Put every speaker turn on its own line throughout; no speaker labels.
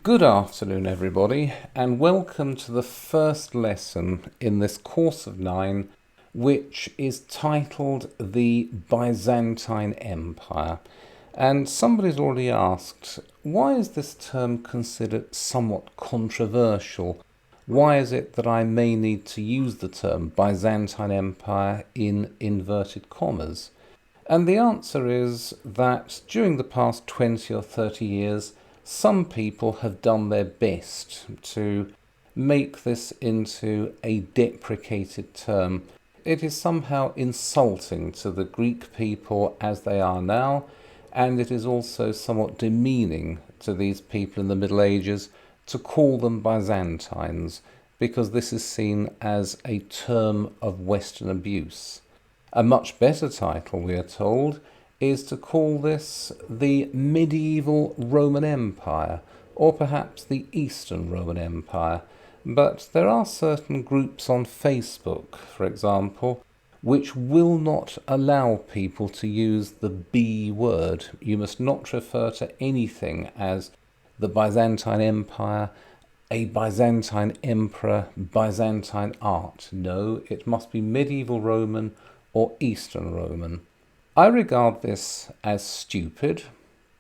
Good afternoon, everybody, and welcome to the first lesson in this course of 9, which is titled The Byzantine Empire. And somebody's already asked, why is this term considered somewhat controversial? Why is it that I may need to use the term Byzantine Empire in inverted commas? And the answer is that during the past 20 or 30 years, some people have done their best to make this into a deprecated term. It is somehow insulting to the Greek people as they are now, and it is also somewhat demeaning to these people in the Middle Ages to call them Byzantines, because this is seen as a term of Western abuse. A much better title, we are told, is to call this the Medieval Roman Empire, or perhaps the Eastern Roman Empire. But there are certain groups on Facebook, for example, which will not allow people to use the B word. You must not refer to anything as the Byzantine Empire, a Byzantine emperor, Byzantine art. No, it must be Medieval Roman or Eastern Roman. I regard this as stupid.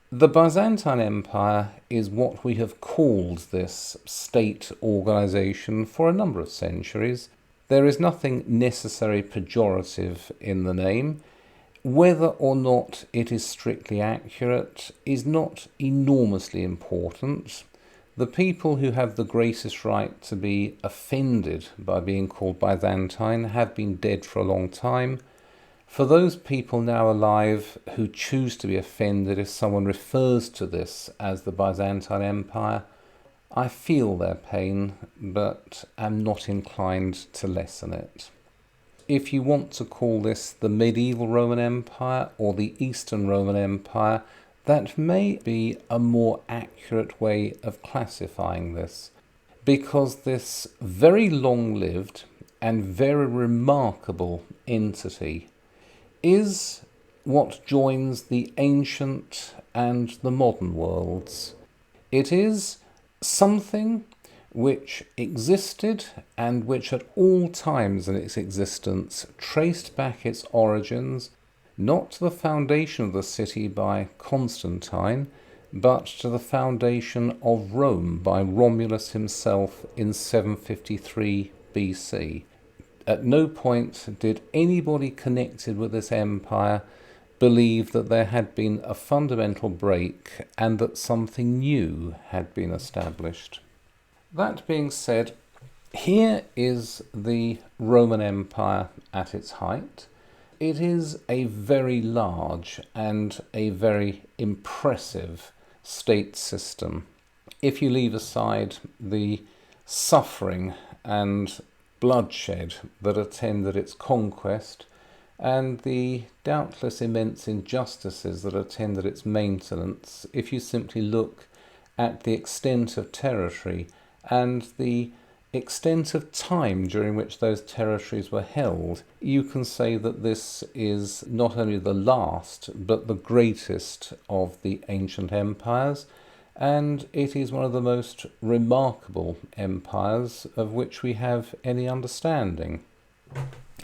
The Byzantine Empire is what we have called this state organisation for a number of centuries. There is nothing necessarily pejorative in the name. Whether or not it is strictly accurate is not enormously important. The people who have the greatest right to be offended by being called Byzantine have been dead for a long time. For those people now alive who choose to be offended if someone refers to this as the Byzantine Empire, I feel their pain, but am not inclined to lessen it. If you want to call this the Medieval Roman Empire or the Eastern Roman Empire, that may be a more accurate way of classifying this, because this very long-lived and very remarkable entity is what joins the ancient and the modern worlds. It is something which existed and which at all times in its existence traced back its origins, not to the foundation of the city by Constantine, but to the foundation of Rome by Romulus himself in 753 BC. At no point did anybody connected with this empire believe that there had been a fundamental break and that something new had been established. That being said, here is the Roman Empire at its height. It is a very large and a very impressive state system. If you leave aside the suffering and bloodshed that attended its conquest and the doubtless immense injustices that attended its maintenance, if you simply look at the extent of territory and the extent of time during which those territories were held, you can say that this is not only the last but the greatest of the ancient empires, and it is one of the most remarkable empires of which we have any understanding.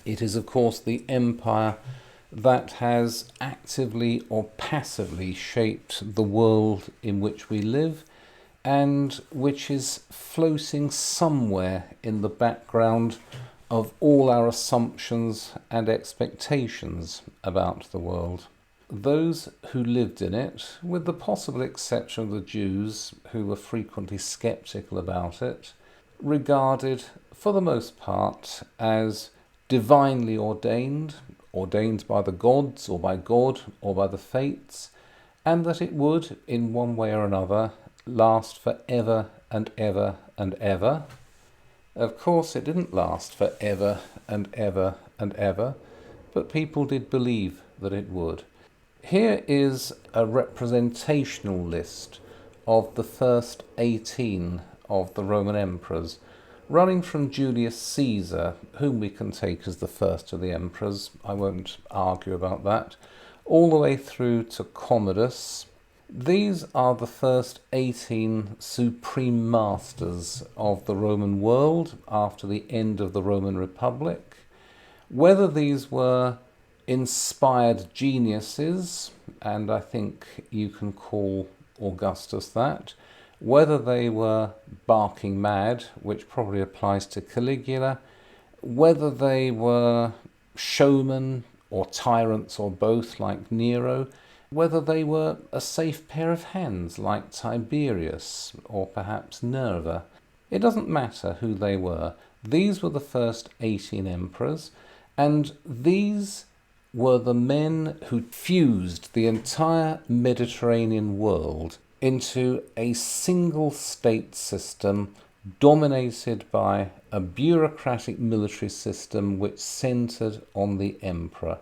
It is, of course, the empire that has actively or passively shaped the world in which we live, and which is floating somewhere in the background of all our assumptions and expectations about the world. Those who lived in it, with the possible exception of the Jews, who were frequently sceptical about it, regarded, for the most part, as divinely ordained by the gods or by God or by the fates, and that it would, in one way or another, last for ever and ever and ever. Of course, it didn't last for ever and ever and ever, but people did believe that it would. Here is a representational list of the first 18 of the Roman emperors, running from Julius Caesar, whom we can take as the first of the emperors, I won't argue about that, all the way through to Commodus, These are the first 18 supreme masters of the Roman world after the end of the Roman Republic. Whether these were inspired geniuses, and I think you can call Augustus that, whether they were barking mad, which probably applies to Caligula, whether they were showmen or tyrants or both like Nero, whether they were a safe pair of hands like Tiberius or perhaps Nerva. It doesn't matter who they were. These were the first 18 emperors, and these were the men who fused the entire Mediterranean world into a single state system dominated by a bureaucratic military system which centred on the emperor.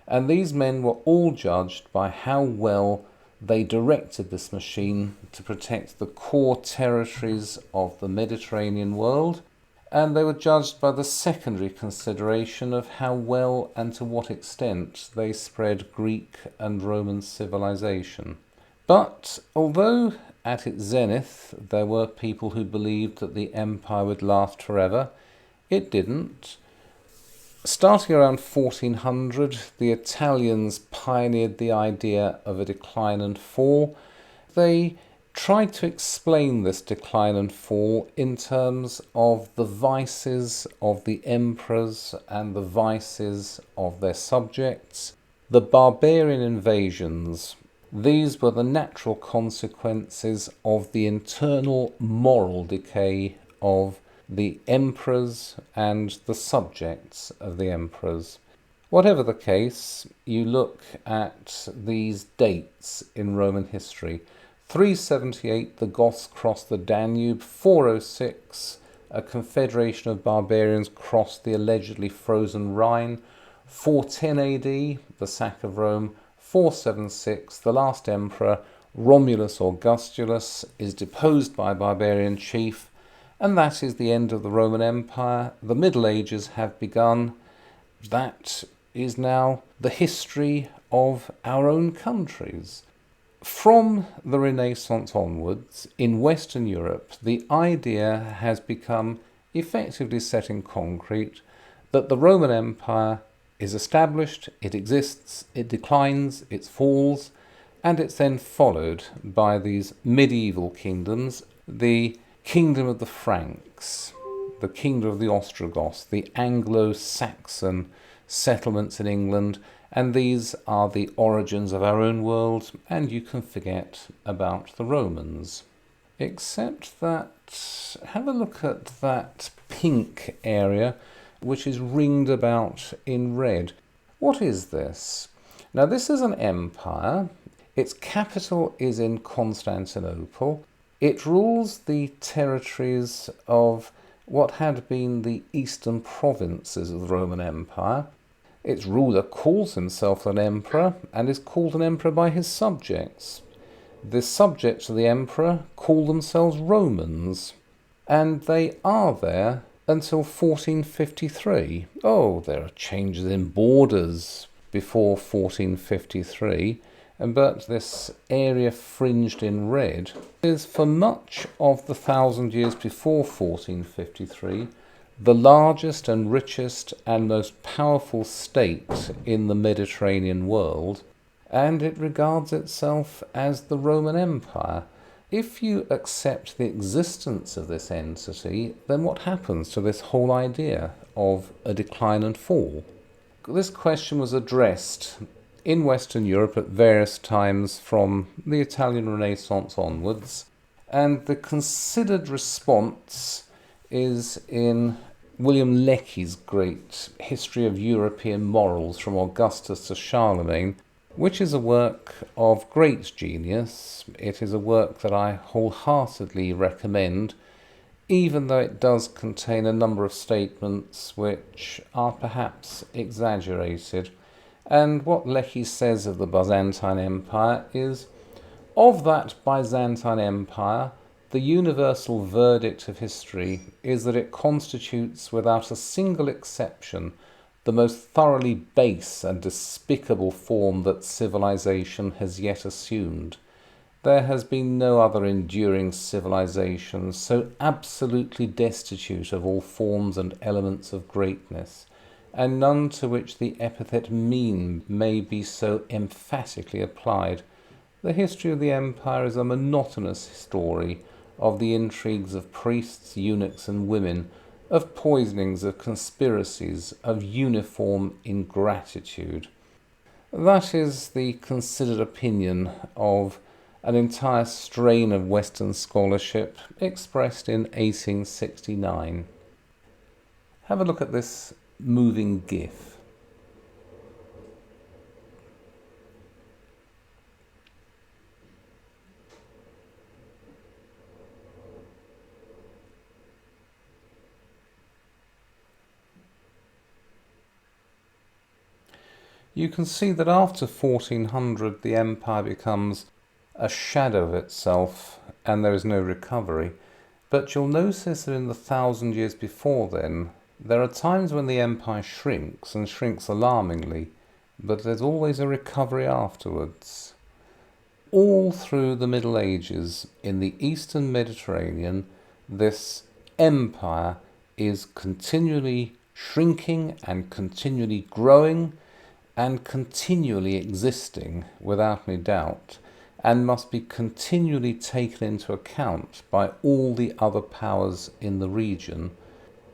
And these men were all judged by how well they directed this machine to protect the core territories of the Mediterranean world, and they were judged by the secondary consideration of how well and to what extent they spread Greek and Roman civilization. But although at its zenith there were people who believed that the empire would last forever, it didn't. Starting around 1400, the Italians pioneered the idea of a decline and fall. They tried to explain this decline and fall in terms of the vices of the emperors and the vices of their subjects. The barbarian invasions, these were the natural consequences of the internal moral decay of the emperors and the subjects of the emperors. Whatever the case, you look at these dates in Roman history. 378, the Goths crossed the Danube. 406, a confederation of barbarians crossed the allegedly frozen Rhine. 410 AD, the sack of Rome. 476, the last emperor, Romulus Augustulus, is deposed by a barbarian chief. And that is the end of the Roman Empire. The Middle Ages have begun. That is now the history of our own countries. From the Renaissance onwards, in Western Europe, the idea has become effectively set in concrete that the Roman Empire is established, it exists, it declines, it falls, and it's then followed by these medieval kingdoms, the Kingdom of the Franks, the Kingdom of the Ostrogoths, the Anglo-Saxon settlements in England, and these are the origins of our own world, and you can forget about the Romans. Except that, have a look at that pink area, which is ringed about in red. What is this? Now, this is an empire. Its capital is in Constantinople. It rules the territories of what had been the eastern provinces of the Roman Empire. Its ruler calls himself an emperor and is called an emperor by his subjects. The subjects of the emperor call themselves Romans, and they are there until 1453. Oh, there are changes in borders before 1453. But this area fringed in red is for much of the 1,000 years before 1453 the largest and richest and most powerful state in the Mediterranean world, and it regards itself as the Roman Empire. If you accept the existence of this entity, then what happens to this whole idea of a decline and fall? This question was addressed in Western Europe at various times from the Italian Renaissance onwards, and the considered response is in William Lecky's great History of European Morals from Augustus to Charlemagne, which is a work of great genius. It is a work that I wholeheartedly recommend, even though it does contain a number of statements which are perhaps exaggerated. And what Lecky says of the Byzantine Empire is, of that Byzantine Empire, the universal verdict of history is that it constitutes, without a single exception, the most thoroughly base and despicable form that civilization has yet assumed. There has been no other enduring civilization so absolutely destitute of all forms and elements of greatness, and none to which the epithet mean may be so emphatically applied. The history of the empire is a monotonous story of the intrigues of priests, eunuchs, and women, of poisonings, of conspiracies, of uniform ingratitude. That is the considered opinion of an entire strain of Western scholarship expressed in 1869. Have a look at this moving GIF. You can see that after 1400 the empire becomes a shadow of itself and there is no recovery. But you'll notice that in the 1,000 years before then, there are times when the empire shrinks and shrinks alarmingly, but there's always a recovery afterwards. All through the Middle Ages, in the Eastern Mediterranean, this empire is continually shrinking and continually growing and continually existing without any doubt, and must be continually taken into account by all the other powers in the region.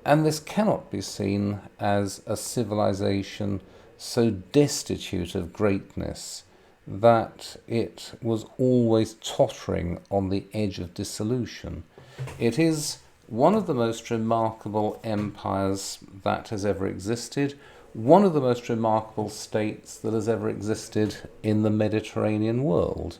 And this cannot be seen as a civilization so destitute of greatness that it was always tottering on the edge of dissolution. It is one of the most remarkable empires that has ever existed, one of the most remarkable states that has ever existed in the Mediterranean world.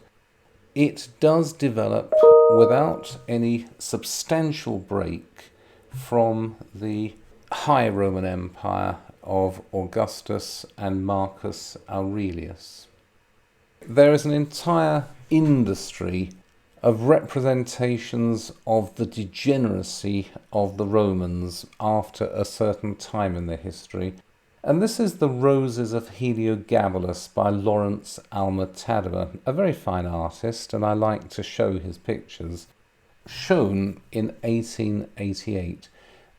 It does develop without any substantial break from the high Roman Empire of Augustus and Marcus Aurelius. There is an entire industry of representations of the degeneracy of the Romans after a certain time in their history, and this is The Roses of Heliogabalus by Lawrence Alma-Tadema, a very fine artist, and I like to show his pictures, shown in 1888.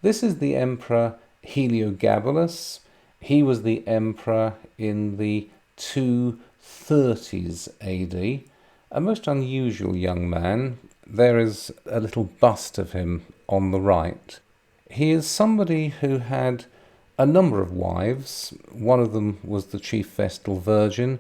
This is the Emperor Heliogabalus. He was the emperor in the 230s AD, a most unusual young man. There is a little bust of him on the right. He is somebody who had a number of wives. One of them was the chief Vestal Virgin.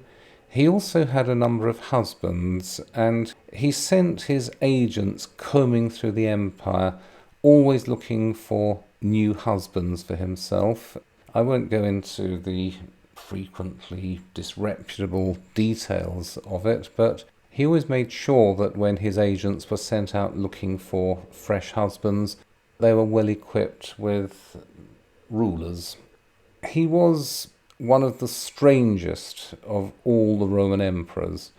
He also had a number of husbands, and he sent his agents combing through the empire, always looking for new husbands for himself. I won't go into the frequently disreputable details of it, but he always made sure that when his agents were sent out looking for fresh husbands, they were well equipped with rulers. He was one of the strangest of all the Roman emperors,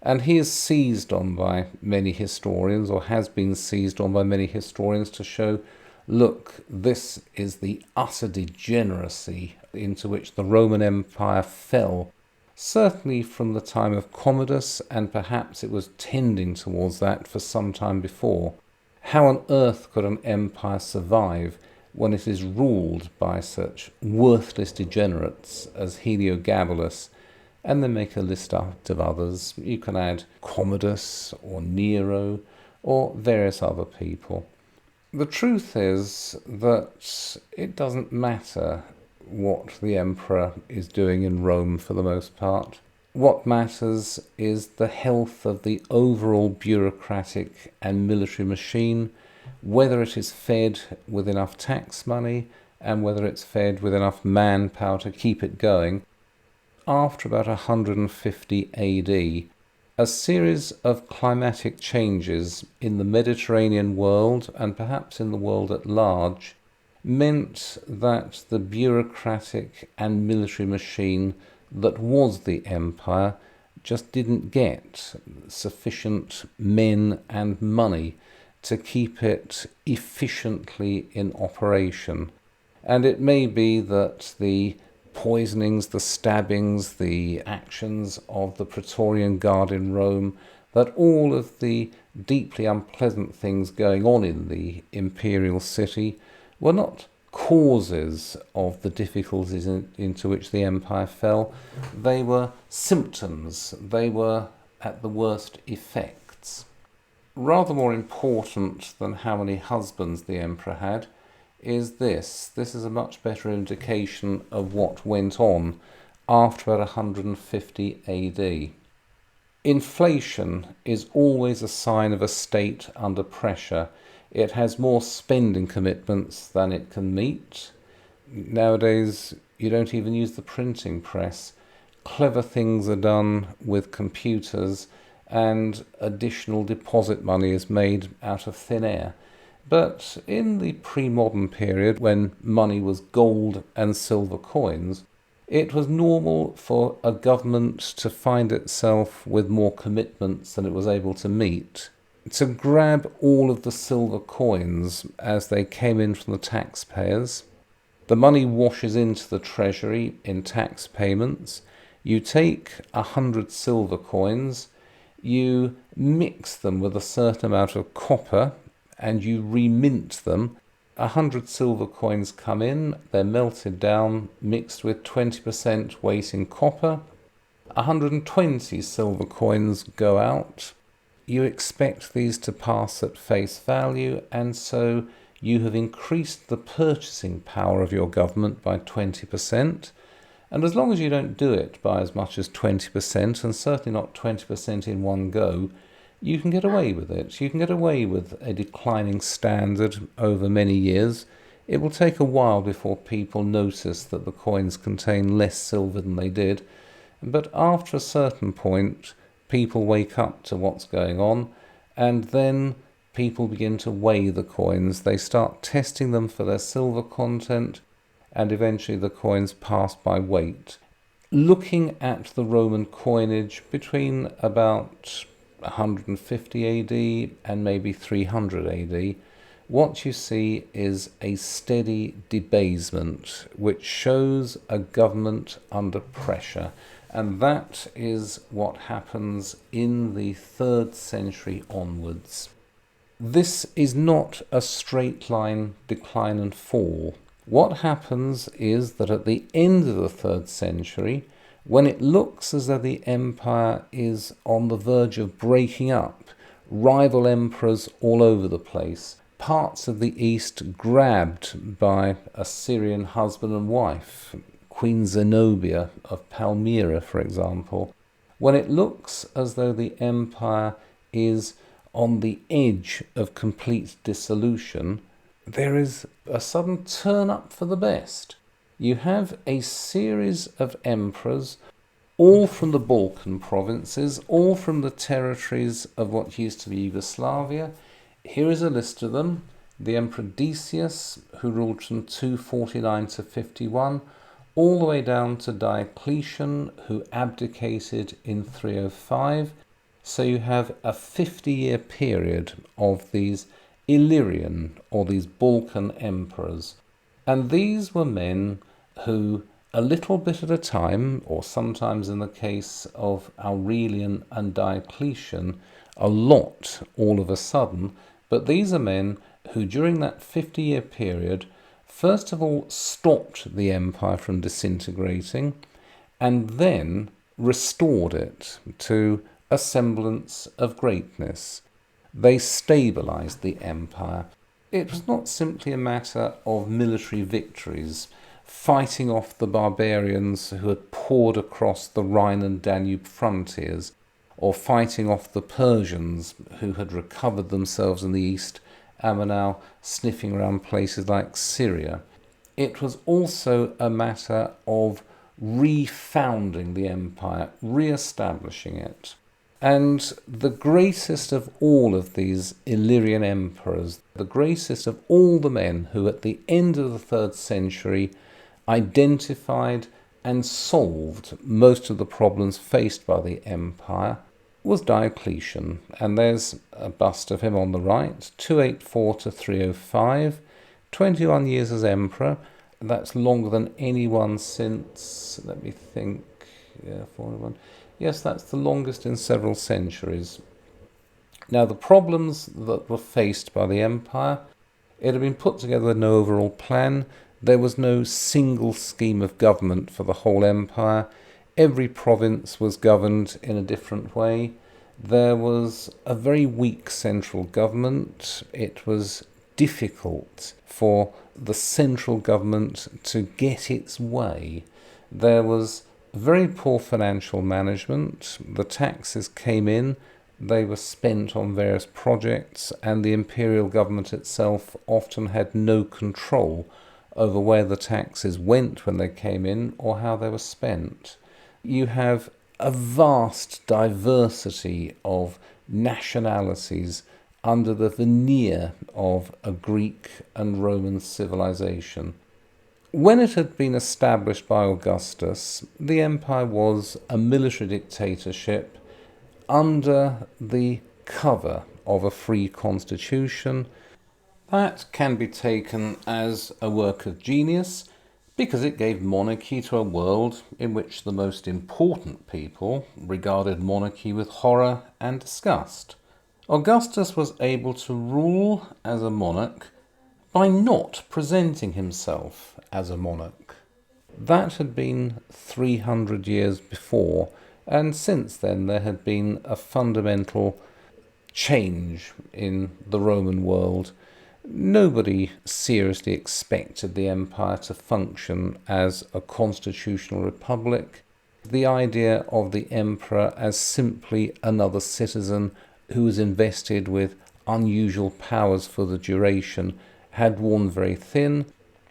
and he is seized on by many historians, or has been seized on by many historians, to show, look, this is the utter degeneracy into which the Roman Empire fell, certainly from the time of Commodus, and perhaps it was tending towards that for some time before. How on earth could an empire survive when it is ruled by such worthless degenerates as Heliogabalus? And then make a list out of others. You can add Commodus or Nero or various other people. The truth is that it doesn't matter what the emperor is doing in Rome for the most part. What matters is the health of the overall bureaucratic and military machine, whether it is fed with enough tax money and whether it's fed with enough manpower to keep it going. After about 150 AD, a series of climatic changes in the Mediterranean world, and perhaps in the world at large, meant that the bureaucratic and military machine that was the empire just didn't get sufficient men and money to keep it efficiently in operation. And it may be that the poisonings, the stabbings, the actions of the Praetorian Guard in Rome that all of the deeply unpleasant things going on in the imperial city were not causes of the difficulties into which the empire fell. They were symptoms. They were, at the worst, effects. Rather more important than how many husbands the emperor had is this. This is a much better indication of what went on after about 150 AD. Inflation is always a sign of a state under pressure. It has more spending commitments than it can meet. Nowadays, you don't even use the printing press. Clever things are done with computers, and additional deposit money is made out of thin air. But in the pre-modern period, when money was gold and silver coins, it was normal for a government to find itself with more commitments than it was able to meet, to grab all of the silver coins as they came in from the taxpayers. The money washes into the treasury in tax payments. You take 100 silver coins, you mix them with a certain amount of copper, and you remint them. 100 silver coins come in, they're melted down, mixed with 20% weight in copper. 120 silver coins go out. You expect these to pass at face value, and so you have increased the purchasing power of your government by 20%. And as long as you don't do it by as much as 20%, and certainly not 20% in one go, you can get away with it. You can get away with a declining standard over many years. It will take a while before people notice that the coins contain less silver than they did, but after a certain point, people wake up to what's going on, and then people begin to weigh the coins. They start testing them for their silver content, and eventually the coins pass by weight. Looking at the Roman coinage between about 150 AD and maybe 300 AD, what you see is a steady debasement, which shows a government under pressure. And that is what happens in the 3rd century onwards. This is not a straight line decline and fall. What happens is that at the end of the 3rd century, when it looks as though the empire is on the verge of breaking up, rival emperors all over the place, parts of the east grabbed by a Syrian husband and wife, Queen Zenobia of Palmyra, for example, when it looks as though the empire is on the edge of complete dissolution, there is a sudden turn up for the best. You have a series of emperors, all from the Balkan provinces, all from the territories of what used to be Yugoslavia. Here is a list of them. The Emperor Decius, who ruled from 249 to 51, all the way down to Diocletian, who abdicated in 305. So you have a 50-year period of these Illyrian, or these Balkan emperors. And these were men who, a little bit at a time, or sometimes in the case of Aurelian and Diocletian, a lot all of a sudden, but these are men who during that 50-year period first of all stopped the empire from disintegrating, and then restored it to a semblance of greatness. They stabilized the empire. It was not simply a matter of military victories, fighting off the barbarians who had poured across the Rhine and Danube frontiers, or fighting off the Persians who had recovered themselves in the east and were now sniffing around places like Syria. It was also a matter of refounding the empire, re-establishing it. And the greatest of all of these Illyrian emperors, the greatest of all the men who at the end of the 3rd century identified and solved most of the problems faced by the empire, was Diocletian. And there's a bust of him on the right, 284 to 305, 21 years as emperor. That's longer than anyone since, let me think, 401. Yes, that's the longest in several centuries. Now, the problems that were faced by the empire, it had been put together with no overall plan. There was no single scheme of government for the whole empire. Every province was governed in a different way. There was a very weak central government. It was difficult for the central government to get its way. There was very poor financial management. The taxes came in, they were spent on various projects, and the imperial government itself often had no control over where the taxes went when they came in or how they were spent. You have a vast diversity of nationalities under the veneer of a Greek and Roman civilization. When it had been established by Augustus, the empire was a military dictatorship under the cover of a free constitution. That can be taken as a work of genius because it gave monarchy to a world in which the most important people regarded monarchy with horror and disgust. Augustus was able to rule as a monarch by not presenting himself as a monarch. That had been 300 years before, and since then there had been a fundamental change in the Roman world. Nobody seriously expected the empire to function as a constitutional republic. The idea of the emperor as simply another citizen who was invested with unusual powers for the duration had worn very thin.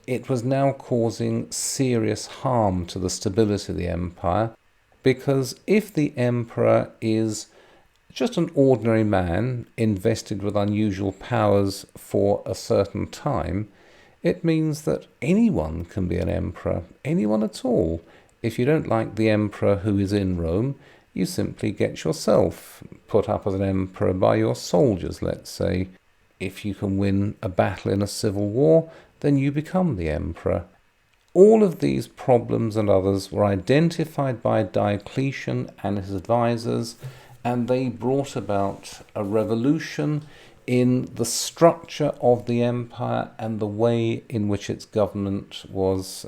It was now causing serious harm to the stability of the empire, because if the emperor is just an ordinary man invested with unusual powers for a certain time, it means that anyone can be an emperor, anyone at all. If you don't like the emperor who is in Rome, you simply get yourself put up as an emperor by your soldiers, let's say. If you can win a battle in a civil war, then you become the emperor. All of these problems and others were identified by Diocletian and his advisors, and they brought about a revolution in the structure of the empire and the way in which its government was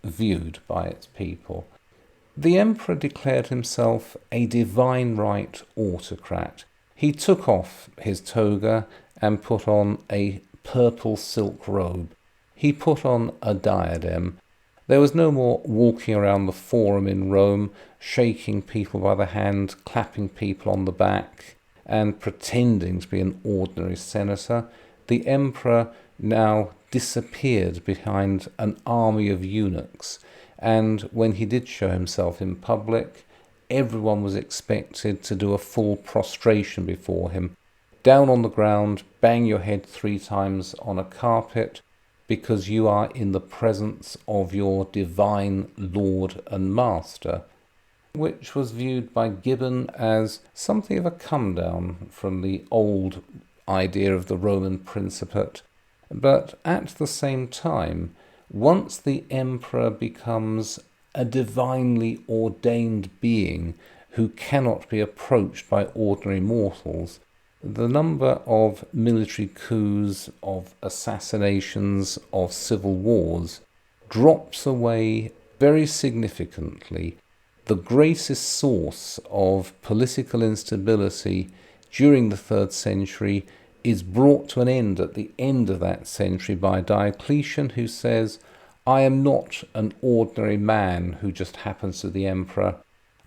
viewed by its people. The emperor declared himself a divine right autocrat. He took off his toga and put on a purple silk robe. He put on a diadem. There was no more walking around the Forum in Rome, shaking people by the hand, clapping people on the back, and pretending to be an ordinary senator. The emperor now disappeared behind an army of eunuchs, and when he did show himself in public, everyone was expected to do a full prostration before him. Down on the ground, bang your head 3 times on a carpet, because you are in the presence of your divine Lord and Master, which was viewed by Gibbon as something of a come-down from the old idea of the Roman Principate. But at the same time, once the emperor becomes a divinely ordained being who cannot be approached by ordinary mortals, the number of military coups, of assassinations, of civil wars drops away very significantly. The greatest source of political instability during the 3rd century is brought to an end at the end of that century by Diocletian, who says, I am not an ordinary man who just happens to be the emperor.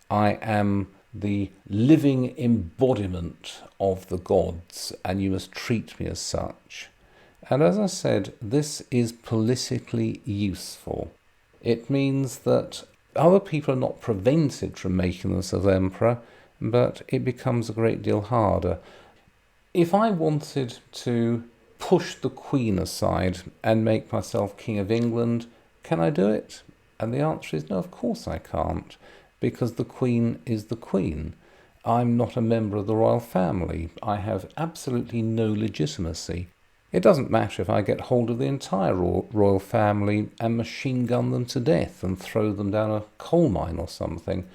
I am the living embodiment of the gods, and you must treat me as such. And as I said, this is politically useful. It means that other people are not prevented from making themselves emperor, but it becomes a great deal harder. If I wanted to push the Queen aside and make myself King of England, can I do it? And the answer is no, of course I can't, because the Queen is the Queen. I'm not a member of the royal family. I have absolutely no legitimacy. It doesn't matter if I get hold of the entire royal family and machine gun them to death and throw them down a coal mine or something.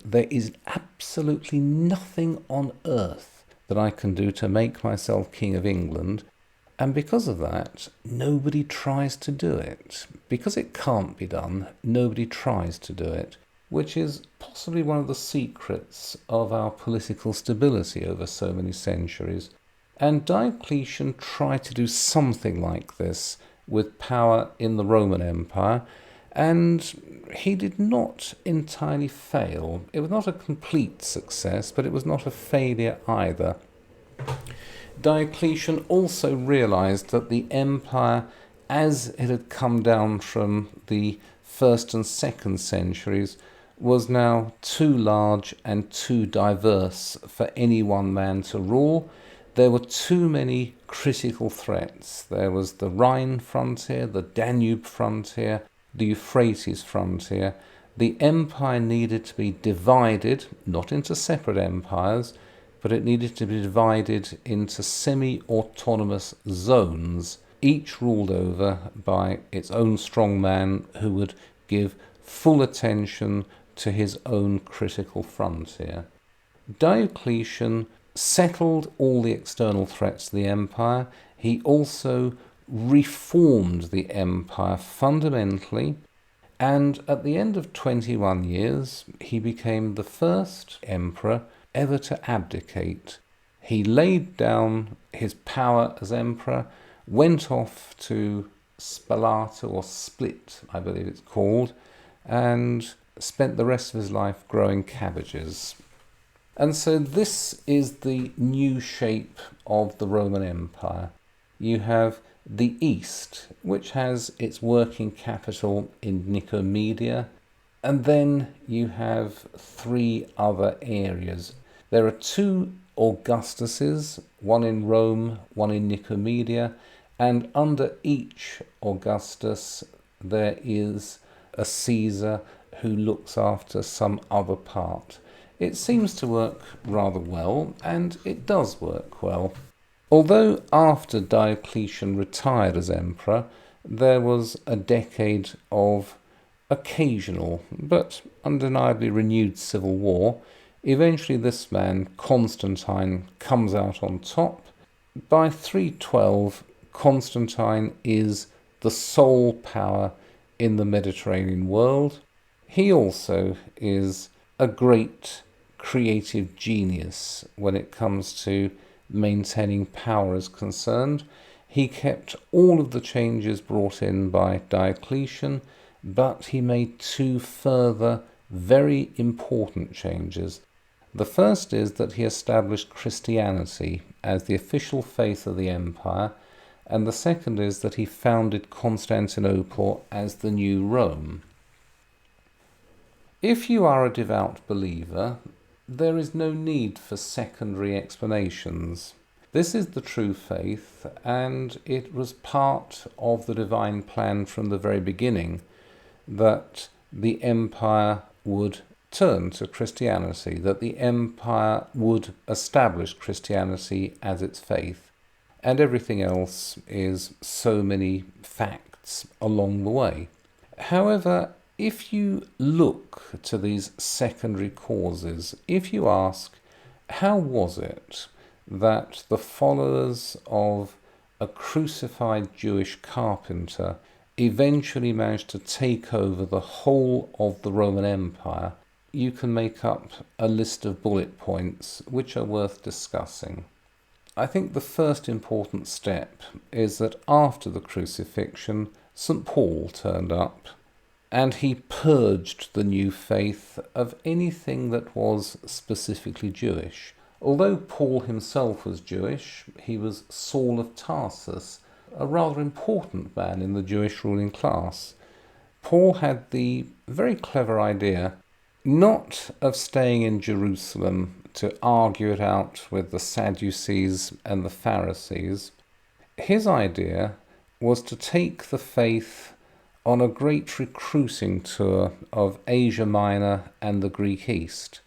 There is absolutely nothing on earth that I can do to make myself King of England. And because of that, nobody tries to do it. Because it can't be done, nobody tries to do it, which is possibly one of the secrets of our political stability over so many centuries. And Diocletian tried to do something like this with power in the Roman Empire, and he did not entirely fail. It was not a complete success, but it was not a failure either. Diocletian also realized that the empire, as it had come down from the 1st and 2nd centuries, was now too large and too diverse for any one man to rule. There were too many critical threats. There was the Rhine frontier, the Danube frontier, the Euphrates frontier. The empire needed to be divided, not into separate empires, but it needed to be divided into semi-autonomous zones, each ruled over by its own strong man who would give full attention to his own critical frontier. Diocletian settled all the external threats to the empire. He also reformed the empire fundamentally, and at the end of 21 years, he became the first emperor ever to abdicate. He laid down his power as emperor, went off to Spalato, or Split, I believe it's called, and spent the rest of his life growing cabbages. And so this is the new shape of the Roman Empire. You have the East, which has its working capital in Nicomedia, and then you have 3 other areas. There are 2 Augustuses, one in Rome, one in Nicomedia, and under each Augustus there is a Caesar who looks after some other part. It seems to work rather well, and it does work well. Although after Diocletian retired as emperor, there was a decade of occasional but undeniably renewed civil war. Eventually this man, Constantine, comes out on top. By 312, Constantine is the sole power in the Mediterranean world. He also is a great creative genius when it comes to maintaining power is concerned. He kept all of the changes brought in by Diocletian, but he made 2 further very important changes. The first is that he established Christianity as the official faith of the empire, and the second is that he founded Constantinople as the new Rome. If you are a devout believer, there is no need for secondary explanations. This is the true faith, and it was part of the divine plan from the very beginning that the empire would turn to Christianity, that the empire would establish Christianity as its faith, and everything else is so many facts along the way. However, if you look to these secondary causes, if you ask, how was it that the followers of a crucified Jewish carpenter eventually managed to take over the whole of the Roman Empire, you can make up a list of bullet points which are worth discussing. I think the first important step is that after the crucifixion, St. Paul turned up, and he purged the new faith of anything that was specifically Jewish. Although Paul himself was Jewish, he was Saul of Tarsus, a rather important man in the Jewish ruling class. Paul had the very clever idea not of staying in Jerusalem to argue it out with the Sadducees and the Pharisees. His idea was to take the faith on a great recruiting tour of Asia Minor and the Greek East.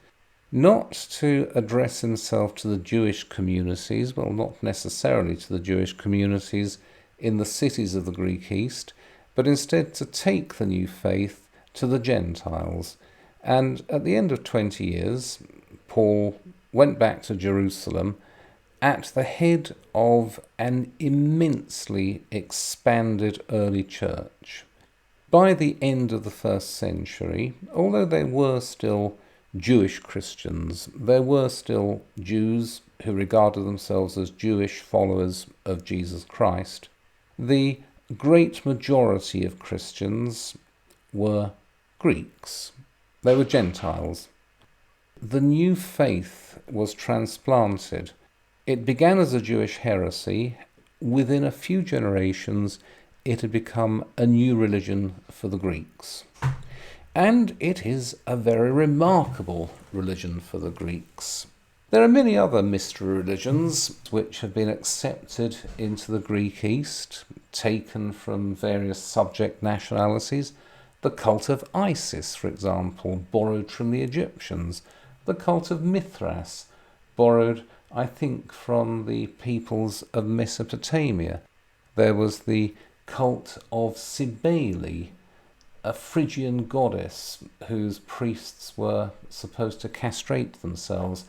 Not to address himself to the Jewish communities, well, not necessarily to the Jewish communities in the cities of the Greek East, but instead to take the new faith to the Gentiles. And at the end of 20 years, Paul went back to Jerusalem, at the head of an immensely expanded early church. By the end of the first century, although there were still Jewish Christians, there were still Jews who regarded themselves as Jewish followers of Jesus Christ, the great majority of Christians were Greeks. They were Gentiles. The new faith was transplanted. It began as a Jewish heresy. Within a few generations, it had become a new religion for the Greeks. And it is a very remarkable religion for the Greeks. There are many other mystery religions which have been accepted into the Greek East, taken from various subject nationalities. The cult of Isis, for example, borrowed from the Egyptians. The cult of Mithras, borrowed, I think, from the peoples of Mesopotamia. There was the cult of Cybele, a Phrygian goddess whose priests were supposed to castrate themselves.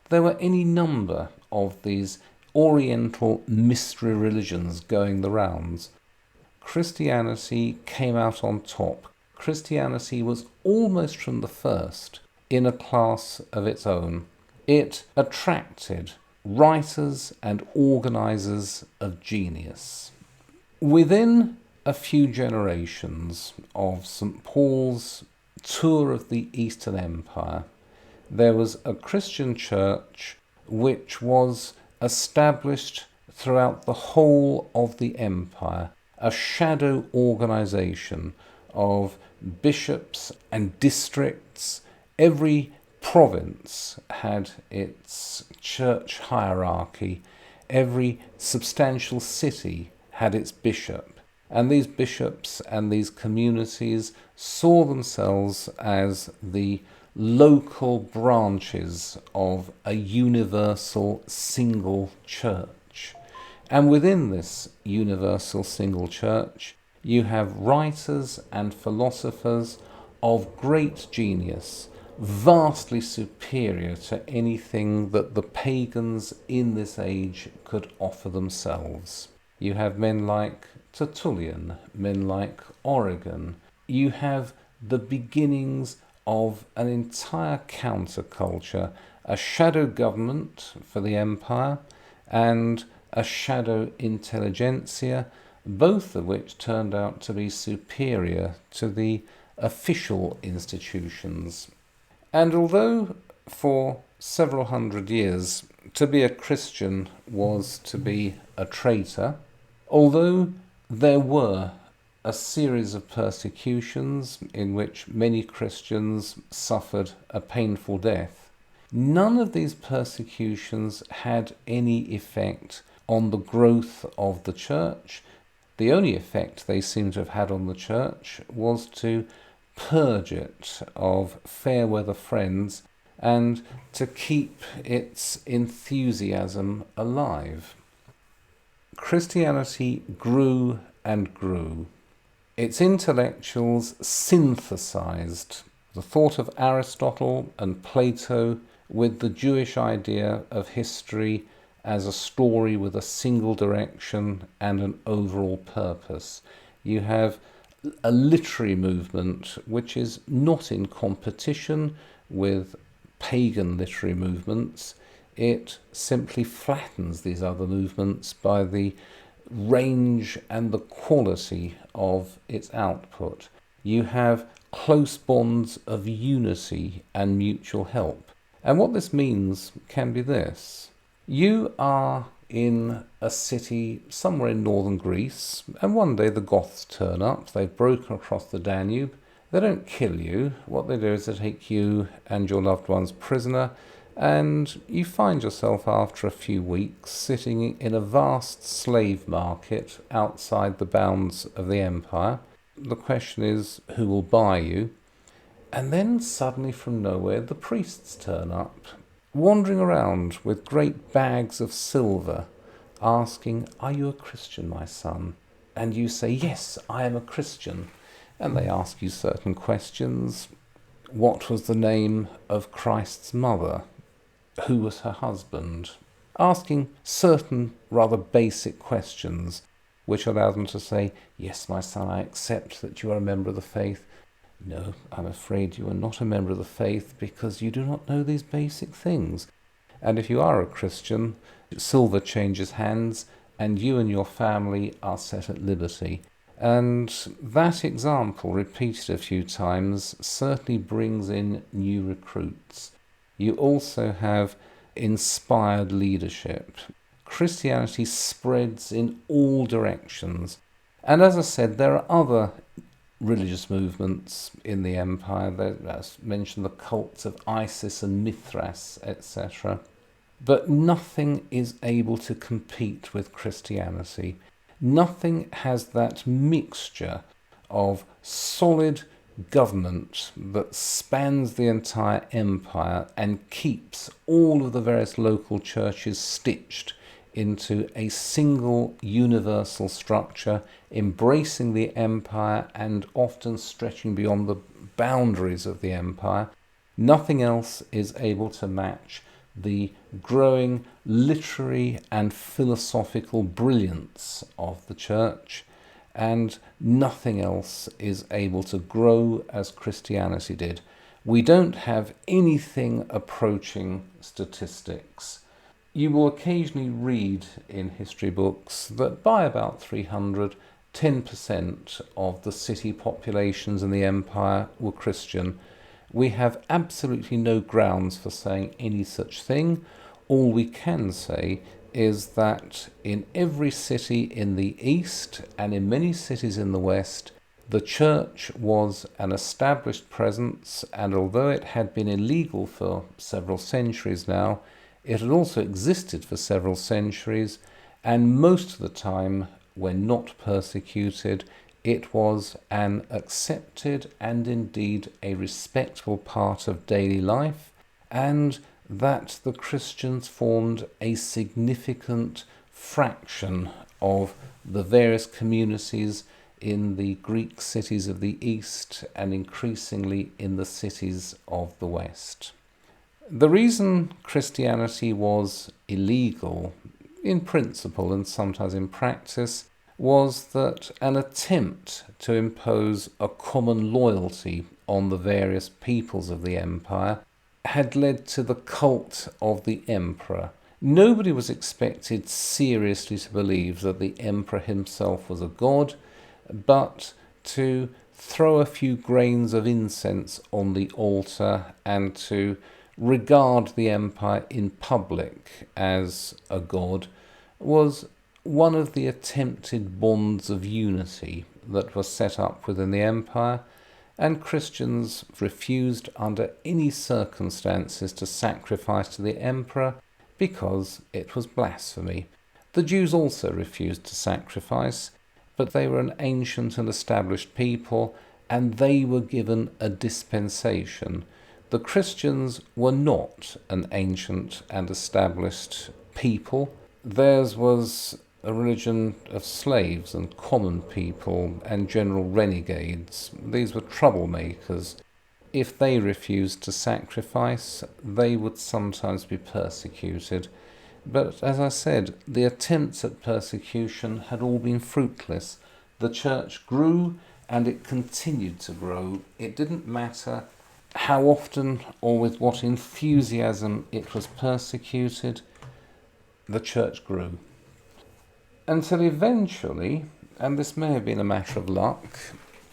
There were any number of these oriental mystery religions going the rounds. Christianity came out on top. Christianity was almost from the first in a class of its own. It attracted writers and organisers of genius. Within a few generations of St. Paul's tour of the Eastern Empire, there was a Christian church which was established throughout the whole of the empire, a shadow organisation of bishops and districts. Every province had its church hierarchy. Every substantial city had its bishop. And these bishops and these communities saw themselves as the local branches of a universal single church. And within this universal single church, you have writers and philosophers of great genius, vastly superior to anything that the pagans in this age could offer themselves. You have men like Tertullian, men like Origen. You have the beginnings of an entire counterculture, a shadow government for the empire and a shadow intelligentsia, both of which turned out to be superior to the official institutions. And although for several hundred years to be a Christian was to be a traitor, although there were a series of persecutions in which many Christians suffered a painful death, none of these persecutions had any effect on the growth of the church. The only effect they seem to have had on the church was to purge it of fair weather friends and to keep its enthusiasm alive. Christianity grew and grew. Its intellectuals synthesized the thought of Aristotle and Plato with the Jewish idea of history as a story with a single direction and an overall purpose. You have a literary movement which is not in competition with pagan literary movements. It simply flattens these other movements by the range and the quality of its output. You have close bonds of unity and mutual help. And what this means can be this. You are in a city somewhere in northern Greece, and one day the Goths turn up. They've broken across the Danube. They don't kill you. What they do is they take you and your loved ones prisoner, and you find yourself after a few weeks sitting in a vast slave market outside the bounds of the empire. The question is, who will buy you? And then suddenly from nowhere the priests turn up, wandering around with great bags of silver, asking, "Are you a Christian, my son?" And you say, "Yes, I am a Christian." And they ask you certain questions. What was the name of Christ's mother? Who was her husband? asking certain rather basic questions, which allow them to say, "Yes, my son, I accept that you are a member of the faith." "No, I'm afraid you are not a member of the faith because you do not know these basic things. And if you are a Christian, silver changes hands and you and your family are set at liberty." And that example, repeated a few times, certainly brings in new recruits. You also have inspired leadership. Christianity spreads in all directions. And as I said, there are other religious movements in the empire. As mentioned, the cults of Isis and Mithras, etc. But nothing is able to compete with Christianity. Nothing has that mixture of solid government that spans the entire empire and keeps all of the various local churches stitched into a single universal structure, embracing the empire and often stretching beyond the boundaries of the empire. Nothing else is able to match the growing literary and philosophical brilliance of the church, and nothing else is able to grow as Christianity did. We don't have anything approaching statistics. You will occasionally read in history books that by about 300, 10% of the city populations in the empire were Christian. We have absolutely no grounds for saying any such thing. All we can say is that in every city in the east and in many cities in the west, the church was an established presence, and although it had been illegal for several centuries now, it had also existed for several centuries, and most of the time, when not persecuted, it was an accepted and indeed a respectable part of daily life, and that the Christians formed a significant fraction of the various communities in the Greek cities of the East and increasingly in the cities of the West. The reason Christianity was illegal in principle and sometimes in practice was that an attempt to impose a common loyalty on the various peoples of the empire had led to the cult of the emperor. Nobody was expected seriously to believe that the emperor himself was a god, but to throw a few grains of incense on the altar and to regard the empire in public as a god was one of the attempted bonds of unity that was set up within the empire, and Christians refused under any circumstances to sacrifice to the emperor because it was blasphemy. The Jews also refused to sacrifice, but they were an ancient and established people, and they were given a dispensation. The Christians were not an ancient and established people. Theirs was a religion of slaves and common people and general renegades. These were troublemakers. If they refused to sacrifice, they would sometimes be persecuted. But as I said, the attempts at persecution had all been fruitless. The church grew and it continued to grow. It didn't matter how often or with what enthusiasm it was persecuted, the church grew. Until eventually, and this may have been a matter of luck,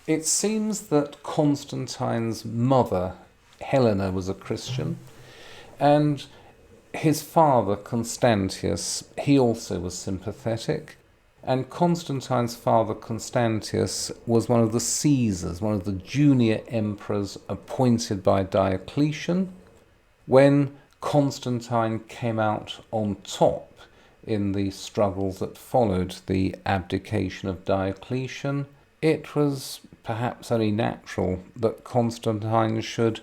it seems that Constantine's mother, Helena, was a Christian, and his father, Constantius, he also was sympathetic, and Constantine's father, Constantius, was one of the Caesars, one of the junior emperors appointed by Diocletian. When Constantine came out on top in the struggles that followed the abdication of Diocletian, it was perhaps only natural that Constantine should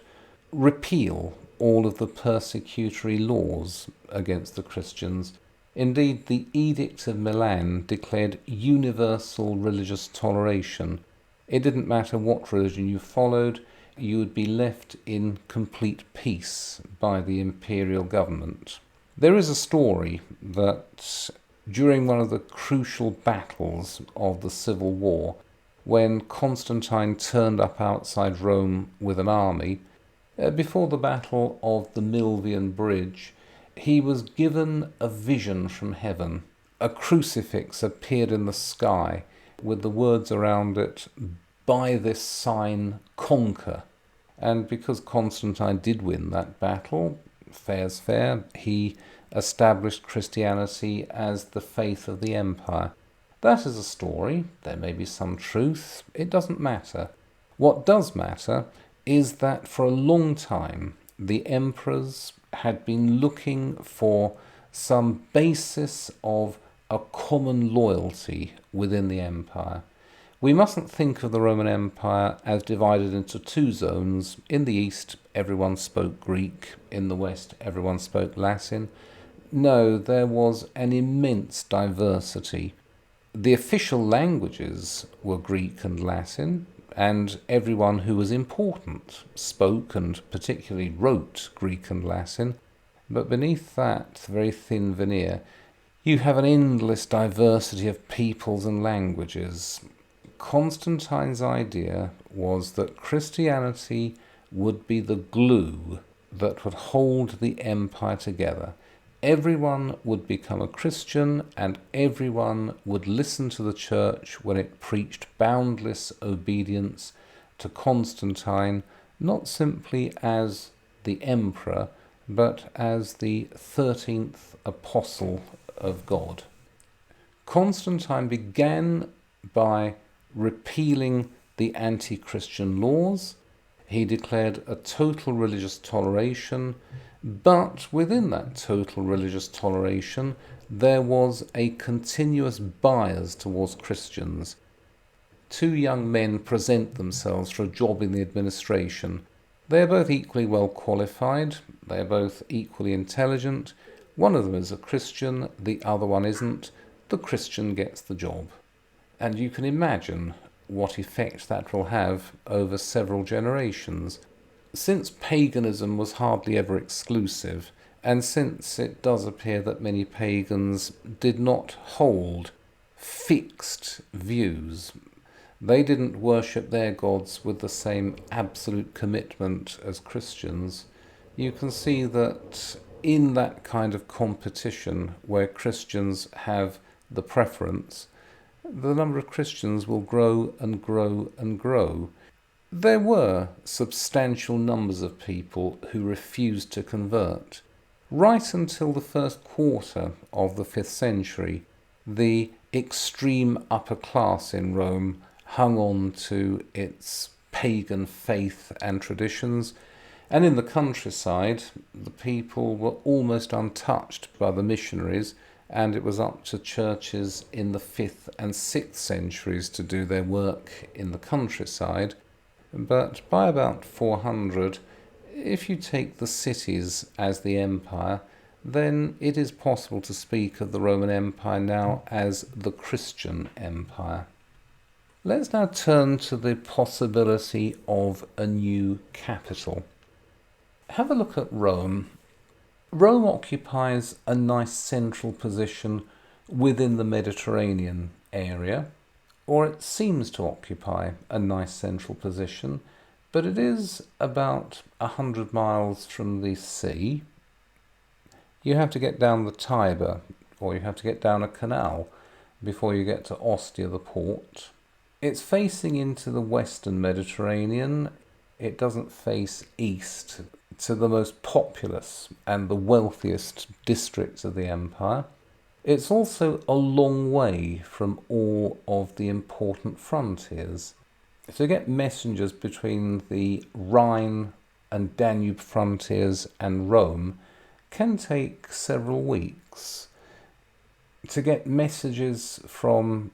repeal all of the persecutory laws against the Christians. Indeed, the Edict of Milan declared universal religious toleration. It didn't matter what religion you followed, you would be left in complete peace by the imperial government. There is a story that during one of the crucial battles of the Civil War, when Constantine turned up outside Rome with an army, before the Battle of the Milvian Bridge, he was given a vision from heaven. A crucifix appeared in the sky with the words around it, "By this sign conquer." And because Constantine did win that battle, fair's fair, he established Christianity as the faith of the empire. That is a story. There may be some truth. It doesn't matter. What does matter is that for a long time the emperors had been looking for some basis of a common loyalty within the empire. We mustn't think of the Roman Empire as divided into two zones. In the east, everyone spoke Greek. In the west, everyone spoke Latin. No, there was an immense diversity. The official languages were Greek and Latin, and everyone who was important spoke and particularly wrote Greek and Latin. But beneath that very thin veneer, you have an endless diversity of peoples and languages. Constantine's idea was that Christianity would be the glue that would hold the empire together. Everyone would become a Christian, and everyone would listen to the church when it preached boundless obedience to Constantine, not simply as the emperor, but as the 13th apostle of God. Constantine began by repealing the anti-Christian laws. He declared a total religious toleration, but within that total religious toleration there was a continuous bias towards Christians. Two young men present themselves for a job in the administration. They are both equally well qualified, they are both equally intelligent. One of them is a Christian, the other one isn't. The Christian gets the job. And you can imagine what effect that will have over several generations. Since paganism was hardly ever exclusive, and since it does appear that many pagans did not hold fixed views, they didn't worship their gods with the same absolute commitment as Christians, you can see that in that kind of competition where Christians have the preference, the number of Christians will grow and grow and grow. There were substantial numbers of people who refused to convert. Right until the first quarter of the 5th century, the extreme upper class in Rome hung on to its pagan faith and traditions, and in the countryside, the people were almost untouched by the missionaries, and it was up to churches in the 5th and 6th centuries to do their work in the countryside. But by about 400, if you take the cities as the empire, then it is possible to speak of the Roman Empire now as the Christian Empire. Let's now turn to the possibility of a new capital. Have a look at Rome. Rome occupies a nice central position within the Mediterranean area, or it seems to occupy a nice central position, but it is about 100 miles from the sea. You have to get down the Tiber, or you have to get down a canal before you get to Ostia, the port. It's facing into the western Mediterranean. It doesn't face east to the most populous and the wealthiest districts of the empire. It's also a long way from all of the important frontiers. To get messengers between the Rhine and Danube frontiers and Rome can take several weeks. To get messages from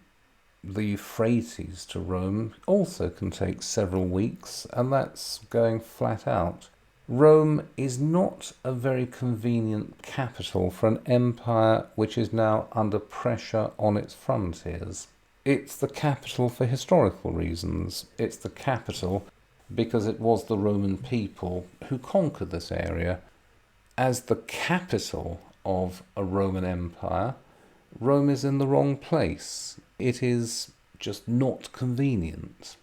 the Euphrates to Rome also can take several weeks, and that's going flat out. Rome is not a very convenient capital for an empire which is now under pressure on its frontiers. It's the capital for historical reasons. It's the capital because it was the Roman people who conquered this area. As the capital of a Roman Empire, Rome is in the wrong place. It is just not convenient.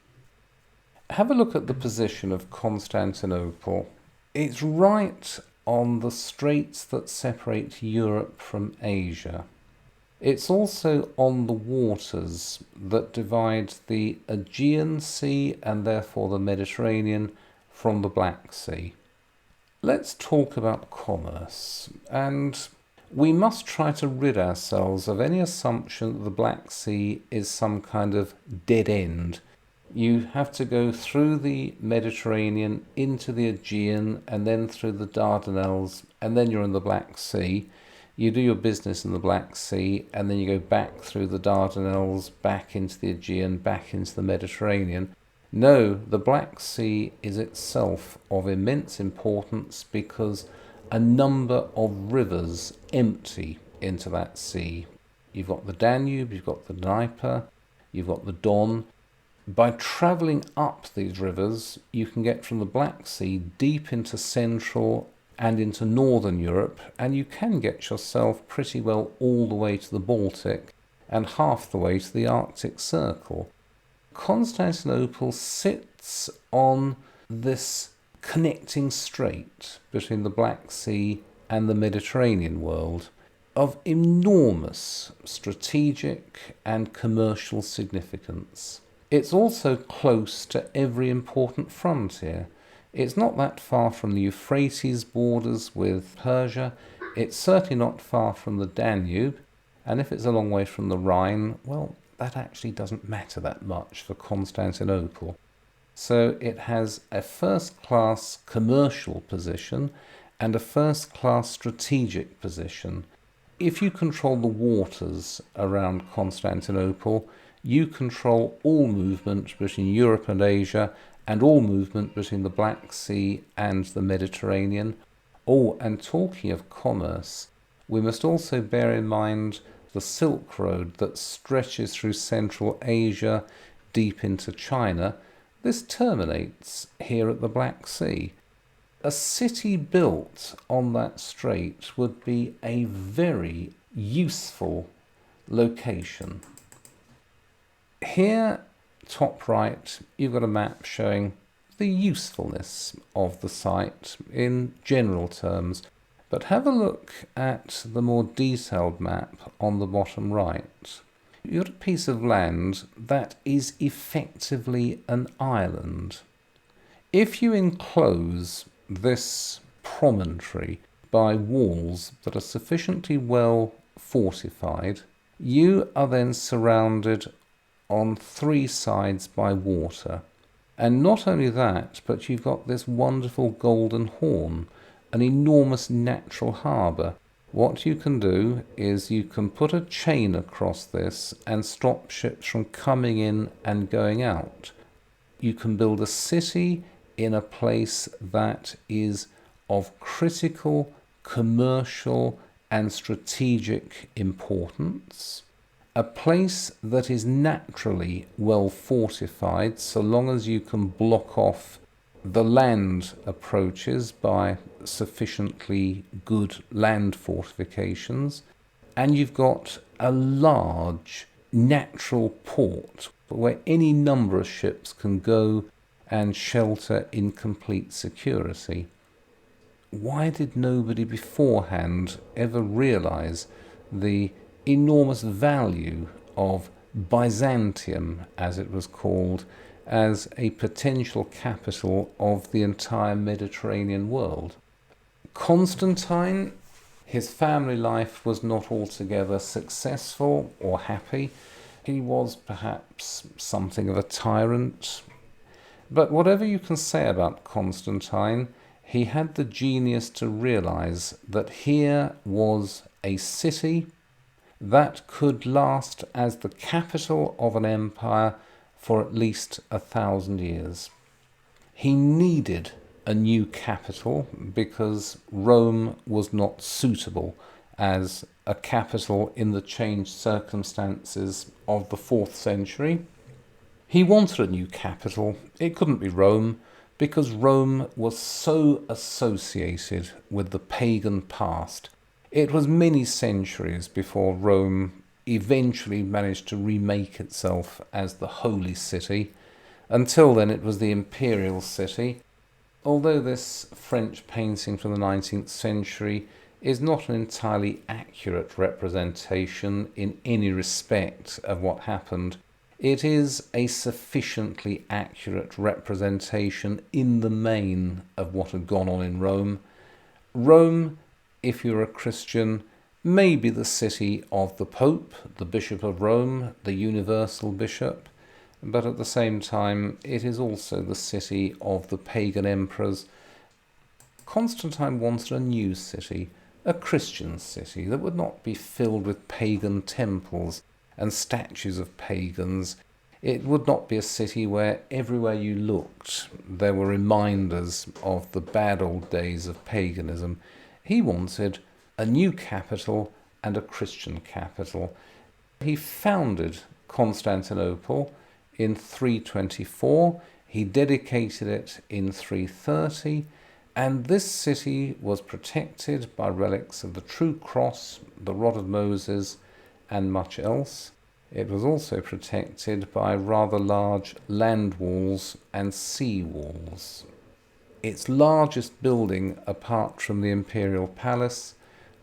Have a look at the position of Constantinople. It's right on the straits that separate Europe from Asia. It's also on the waters that divide the Aegean Sea and therefore the Mediterranean from the Black Sea. Let's talk about commerce, and we must try to rid ourselves of any assumption that the Black Sea is some kind of dead end. You have to go through the Mediterranean into the Aegean and then through the Dardanelles, and then you're in the Black Sea. You do your business in the Black Sea and then you go back through the Dardanelles, back into the Aegean, back into the Mediterranean. No, the Black Sea is itself of immense importance because a number of rivers empty into that sea. You've got the Danube, you've got the Dnieper, you've got the Don. By travelling up these rivers, you can get from the Black Sea deep into Central and into Northern Europe, and you can get yourself pretty well all the way to the Baltic and half the way to the Arctic Circle. Constantinople sits on this connecting strait between the Black Sea and the Mediterranean world of enormous strategic and commercial significance. It's also close to every important frontier. It's not that far from the Euphrates borders with Persia. It's certainly not far from the Danube. And if it's a long way from the Rhine, well, that actually doesn't matter that much for Constantinople. So it has a first-class commercial position and a first-class strategic position. If you control the waters around Constantinople, you control all movement between Europe and Asia and all movement between the Black Sea and the Mediterranean. Oh, and talking of commerce, we must also bear in mind the Silk Road that stretches through Central Asia deep into China. This terminates here at the Black Sea. A city built on that strait would be a very useful location. Here, top right, you've got a map showing the usefulness of the site in general terms, but have a look at the more detailed map on the bottom right. You've got a piece of land that is effectively an island. If you enclose this promontory by walls that are sufficiently well fortified, you are then surrounded on three sides by water. And not only that, but you've got this wonderful Golden Horn, an enormous natural harbour. What you can do is you can put a chain across this and stop ships from coming in and going out. You can build a city in a place that is of critical commercial and strategic importance. A place that is naturally well fortified, so long as you can block off the land approaches by sufficiently good land fortifications, and you've got a large natural port where any number of ships can go and shelter in complete security. Why did nobody beforehand ever realize the enormous value of Byzantium, as it was called, as a potential capital of the entire Mediterranean world? Constantine, his family life was not altogether successful or happy. He was perhaps something of a tyrant. But whatever you can say about Constantine, he had the genius to realize that here was a city that could last as the capital of an empire for at least 1,000 years. He needed a new capital because Rome was not suitable as a capital in the changed circumstances of the 4th century. He wanted a new capital. It couldn't be Rome because Rome was so associated with the pagan past. It was many centuries before Rome eventually managed to remake itself as the holy city. Until then it was the imperial city. Although this French painting from the 19th century is not an entirely accurate representation in any respect of what happened, it is a sufficiently accurate representation in the main of what had gone on in Rome. Rome, if you're a Christian, may be the city of the Pope, the Bishop of Rome, the universal bishop, but at the same time it is also the city of the pagan emperors. Constantine wanted a new city, a Christian city that would not be filled with pagan temples and statues of pagans. It would not be a city where everywhere you looked there were reminders of the bad old days of paganism. He wanted a new capital and a Christian capital. He founded Constantinople in 324, he dedicated it in 330, and this city was protected by relics of the true cross, the rod of Moses, and much else. It was also protected by rather large land walls and sea walls. Its largest building, apart from the imperial palace,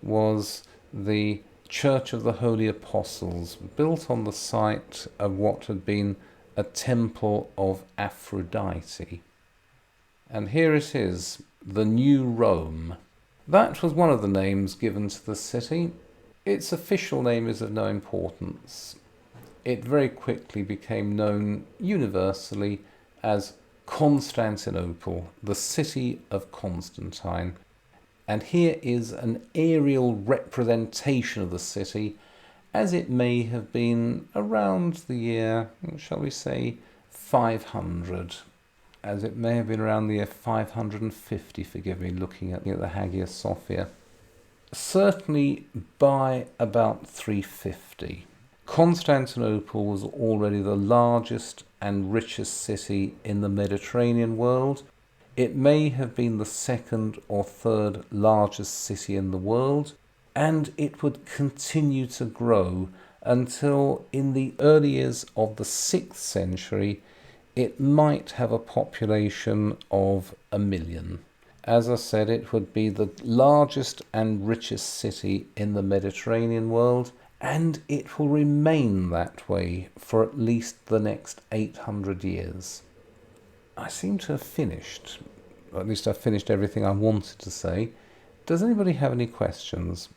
was the Church of the Holy Apostles, built on the site of what had been a temple of Aphrodite. And here it is, the New Rome. That was one of the names given to the city. Its official name is of no importance. It very quickly became known universally as Constantinople, the city of Constantine. And here is an aerial representation of the city as it may have been around the year, shall we say, 500. As it may have been around the year 550, forgive me, looking at the Hagia Sophia. Certainly by about 350. Constantinople was already the largest and richest city in the Mediterranean world. It may have been the second or third largest city in the world, and it would continue to grow until in the early years of the 6th century it might have a population of 1 million. As I said, it would be the largest and richest city in the Mediterranean world, and it will remain that way for at least the next 800 years. I seem to have finished, or at least I've finished everything I wanted to say. Does anybody have any questions?